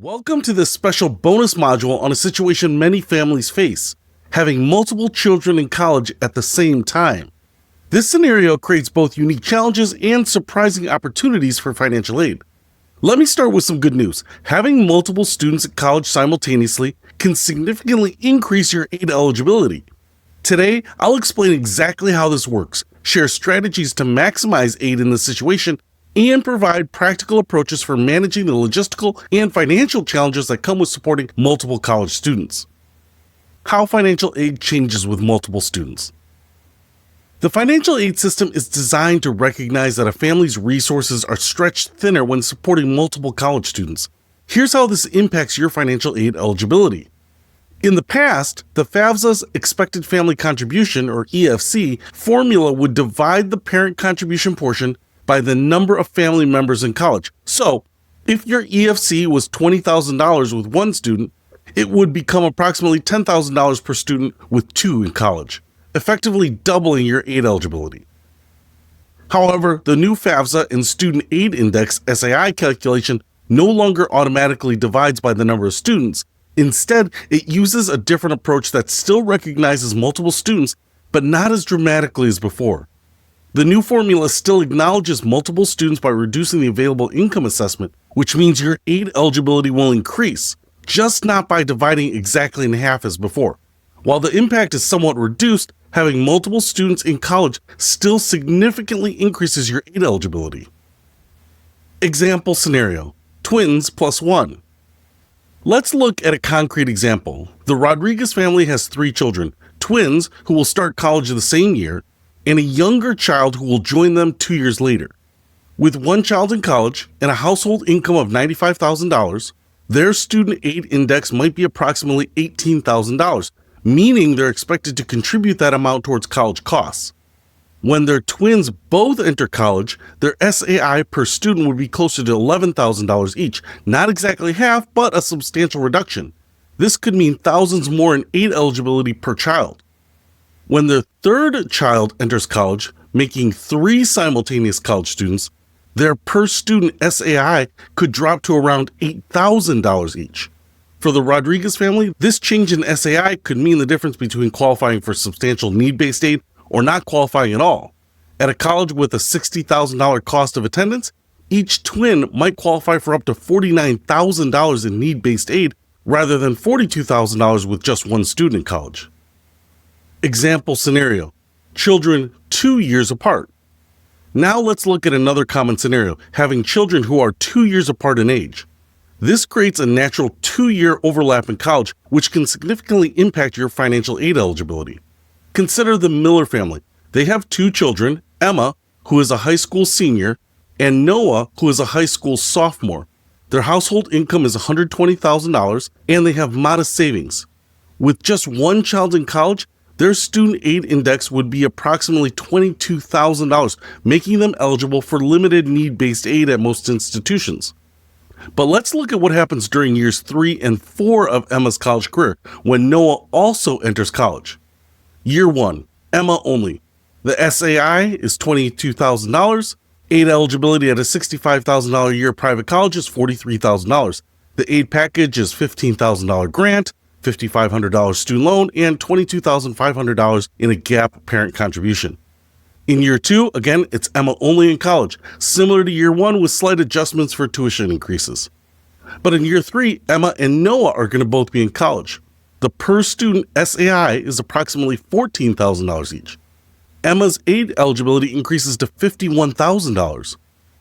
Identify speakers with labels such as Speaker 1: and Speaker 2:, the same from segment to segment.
Speaker 1: Welcome to this special bonus module on a situation many families face, having multiple children in college at the same time. This scenario creates both unique challenges and surprising opportunities for financial aid. Let me start with some good news. Having multiple students at college simultaneously can significantly increase your aid eligibility. Today, I'll explain exactly how this works, share strategies to maximize aid in this situation, and provide practical approaches for managing the logistical and financial challenges that come with supporting multiple college students. How financial aid changes with multiple students. The financial aid system is designed to recognize that a family's resources are stretched thinner when supporting multiple college students. Here's how this impacts your financial aid eligibility. In the past, the FAFSA's Expected Family Contribution, or EFC, formula would divide the parent contribution portion by the number of family members in college. So, if your EFC was $20,000 with one student, it would become approximately $10,000 per student with two in college, effectively doubling your aid eligibility. However, the new FAFSA and Student Aid Index (SAI) calculation no longer automatically divides by the number of students. Instead, it uses a different approach that still recognizes multiple students, but not as dramatically as before. The new formula still acknowledges multiple students by reducing the available income assessment, which means your aid eligibility will increase, just not by dividing exactly in half as before. While the impact is somewhat reduced, having multiple students in college still significantly increases your aid eligibility. Example scenario: twins plus one. Let's look at a concrete example. The Rodriguez family has 3 children, twins who will start college the same year, and a younger child who will join them 2 years later. With one child in college and a household income of $95,000, their student aid index might be approximately $18,000, meaning they're expected to contribute that amount towards college costs. When their twins both enter college, their SAI per student would be closer to $11,000 each, not exactly half, but a substantial reduction. This could mean thousands more in aid eligibility per child. When their third child enters college, making 3 simultaneous college students, their per student SAI could drop to around $8,000 each. For the Rodriguez family, this change in SAI could mean the difference between qualifying for substantial need-based aid or not qualifying at all. At a college with a $60,000 cost of attendance, each twin might qualify for up to $49,000 in need-based aid rather than $42,000 with just one student in college. Example scenario: children 2 years apart. Now let's look at another common scenario, having children who are 2 years apart in age. This creates a natural 2-year overlap in college, which can significantly impact your financial aid eligibility. Consider the Miller family. They have 2 children, Emma, who is a high school senior, and Noah, who is a high school sophomore. Their household income is $120,000, and they have modest savings. With just one child in college, their student aid index would be approximately $22,000, making them eligible for limited need-based aid at most institutions. But let's look at what happens during years 3 and 4 of Emma's college career, when Noah also enters college. Year 1, Emma only. The SAI is $22,000. Aid eligibility at a $65,000 a year private college is $43,000. The aid package is $15,000 grant, $5,500 student loan, and $22,500 in a gap parent contribution. In year 2, again, it's Emma only in college, similar to year 1 with slight adjustments for tuition increases. But in year 3, Emma and Noah are going to both be in college. The per student SAI is approximately $14,000 each. Emma's aid eligibility increases to $51,000,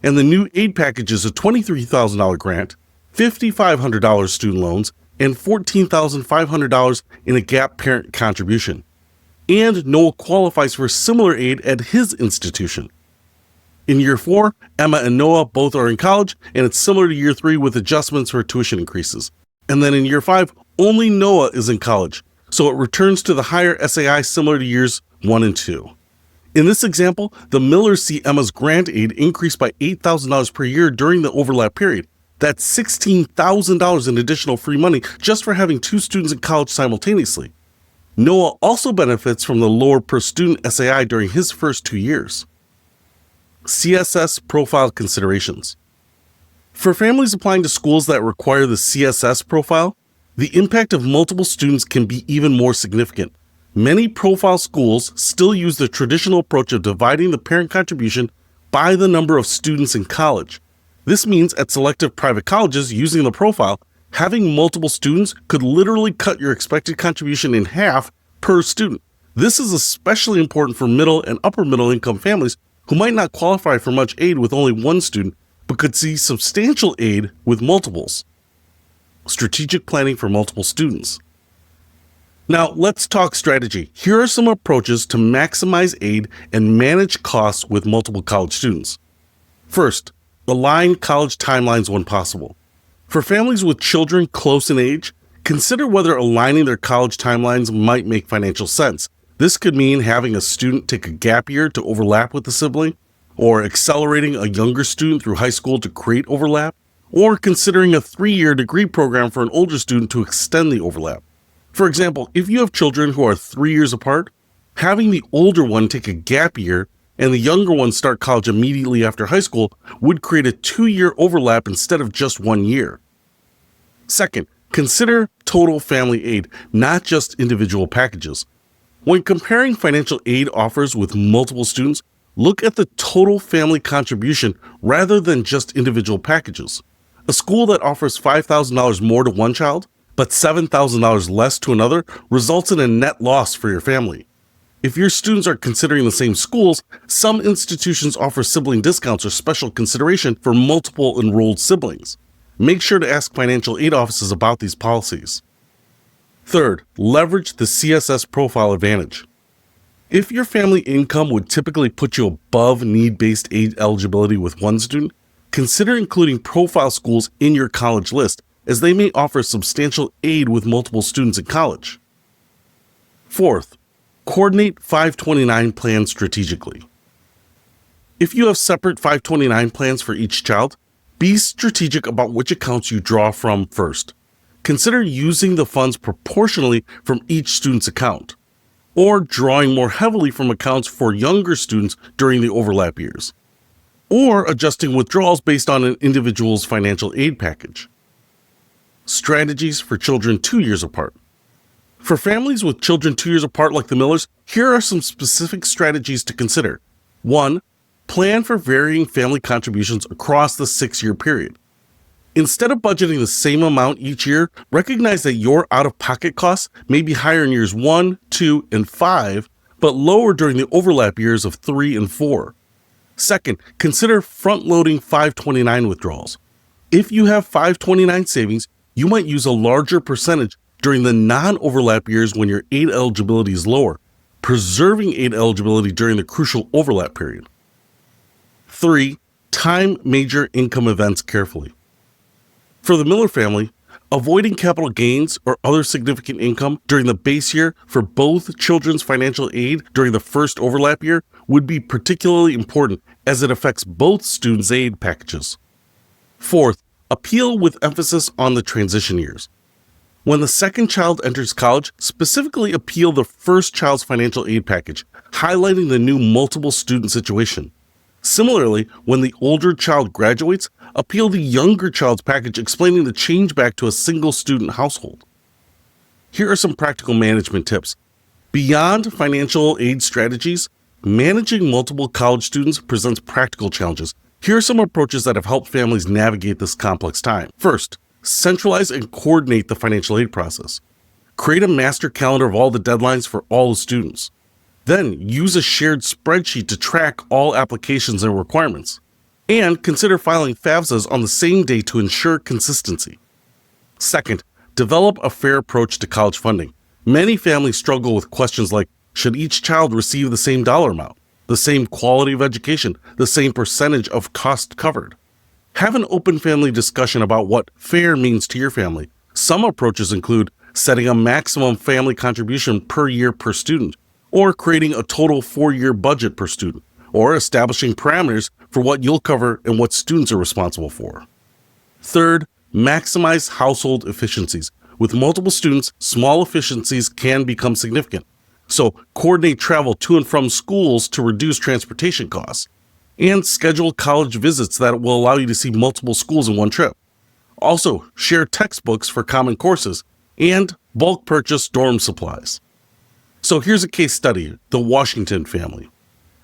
Speaker 1: and the new aid package is a $23,000 grant, $5,500 student loans, and $14,500 in a gap parent contribution. And Noah qualifies for similar aid at his institution. In year 4, Emma and Noah both are in college, and it's similar to year 3 with adjustments for tuition increases. And then in year 5, only Noah is in college, so it returns to the higher SAI similar to years 1 and 2. In this example, the Millers see Emma's grant aid increase by $8,000 per year during the overlap period. That's $16,000 in additional free money just for having 2 students in college simultaneously. Noah also benefits from the lower per student SAI during his first 2 years. CSS Profile considerations. For families applying to schools that require the CSS profile, the impact of multiple students can be even more significant. Many profile schools still use the traditional approach of dividing the parent contribution by the number of students in college. This means at selective private colleges using the profile, having multiple students could literally cut your expected contribution in half per student. This is especially important for middle and upper middle income families who might not qualify for much aid with only one student, but could see substantial aid with multiples. Strategic planning for multiple students. Now, let's talk strategy. Here are some approaches to maximize aid and manage costs with multiple college students. First, align college timelines when possible. For families with children close in age, consider whether aligning their college timelines might make financial sense. This could mean having a student take a gap year to overlap with the sibling, or accelerating a younger student through high school to create overlap, or considering a 3-year degree program for an older student to extend the overlap. For example, if you have children who are 3 years apart, having the older one take a gap year and the younger one start college immediately after high school would create a 2-year overlap instead of just 1 year. Second, consider total family aid, not just individual packages. When comparing financial aid offers with multiple students, look at the total family contribution rather than just individual packages. A school that offers $5,000 more to one child, but $7,000 less to another, results in a net loss for your family. If your students are considering the same schools, some institutions offer sibling discounts or special consideration for multiple enrolled siblings. Make sure to ask financial aid offices about these policies. Third, leverage the CSS Profile advantage. If your family income would typically put you above need-based aid eligibility with one student, consider including profile schools in your college list, as they may offer substantial aid with multiple students in college. Fourth, coordinate 529 plans strategically. If you have separate 529 plans for each child, be strategic about which accounts you draw from first. Consider using the funds proportionally from each student's account, or drawing more heavily from accounts for younger students during the overlap years, or adjusting withdrawals based on an individual's financial aid package. Strategies for children 2 years apart. For families with children 2 years apart like the Millers, here are some specific strategies to consider. 1. Plan for varying family contributions across the 6-year period. Instead of budgeting the same amount each year, recognize that your out-of-pocket costs may be higher in years 1, 2, and 5, but lower during the overlap years of 3 and 4. Second, consider front-loading 529 withdrawals. If you have 529 savings, you might use a larger percentage during the non-overlap years when your aid eligibility is lower, preserving aid eligibility during the crucial overlap period. 3. Time major income events carefully. For the Miller family, avoiding capital gains or other significant income during the base year for both children's financial aid during the first overlap year would be particularly important as it affects both students' aid packages. Fourth, appeal with emphasis on the transition years. When the second child enters college, specifically appeal the first child's financial aid package, highlighting the new multiple student situation. Similarly, when the older child graduates, appeal the younger child's package explaining the change back to a single student household. Here are some practical management tips. Beyond financial aid strategies, managing multiple college students presents practical challenges. Here are some approaches that have helped families navigate this complex time. First, centralize and coordinate the financial aid process. Create a master calendar of all the deadlines for all the students. Then use a shared spreadsheet to track all applications and requirements. And consider filing FAFSAs on the same day to ensure consistency. Second, develop a fair approach to college funding. Many families struggle with questions like, should each child receive the same dollar amount, the same quality of education, the same percentage of cost covered? Have an open family discussion about what fair means to your family. Some approaches include setting a maximum family contribution per year per student, or creating a total 4-year budget per student, or establishing parameters for what you'll cover and what students are responsible for. Third, maximize household efficiencies. With multiple students, small efficiencies can become significant. So coordinate travel to and from schools to reduce transportation costs. and schedule college visits that will allow you to see multiple schools in one trip. Also, share textbooks for common courses and bulk purchase dorm supplies. So here's a case study, the Washington family.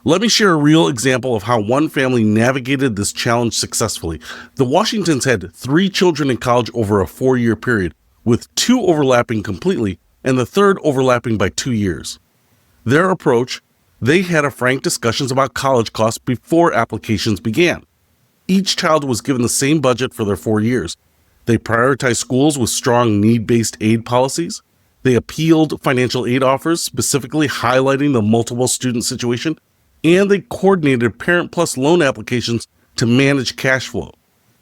Speaker 1: Let me share a real example of how one family navigated this challenge successfully. The Washingtons had 3 children in college over a 4-year period, with 2 overlapping completely and the third overlapping by 2 years. Their approach: they had a frank discussions about college costs before applications began. Each child was given the same budget for their 4 years. They prioritized schools with strong need-based aid policies. They appealed financial aid offers, specifically highlighting the multiple student situation, and they coordinated Parent Plus loan applications to manage cash flow.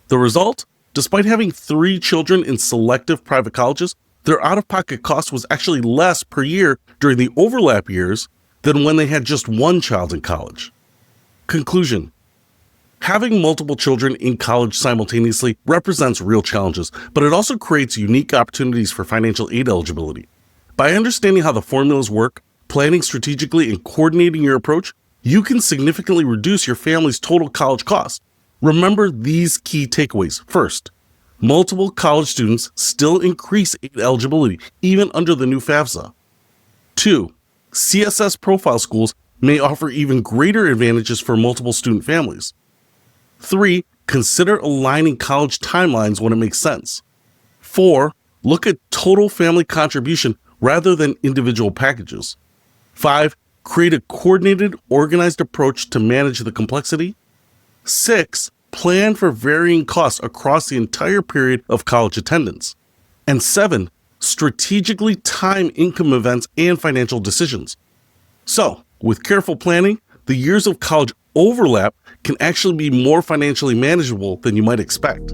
Speaker 1: The result? Despite having 3 children in selective private colleges, their out-of-pocket cost was actually less per year during the overlap years than when they had just 1 child in college. Conclusion: having multiple children in college simultaneously represents real challenges, but it also creates unique opportunities for financial aid eligibility. By understanding how the formulas work, planning strategically, and coordinating your approach, you can significantly reduce your family's total college cost. Remember these key takeaways. First, multiple college students still increase aid eligibility, even under the new FAFSA. 2, CSS Profile schools may offer even greater advantages for multiple student families. 3, consider aligning college timelines when it makes sense. 4, look at total family contribution rather than individual packages. 5, create a coordinated, organized approach to manage the complexity. 6, plan for varying costs across the entire period of college attendance. And 7, strategically time income events and financial decisions. So, with careful planning, the years of college overlap can actually be more financially manageable than you might expect.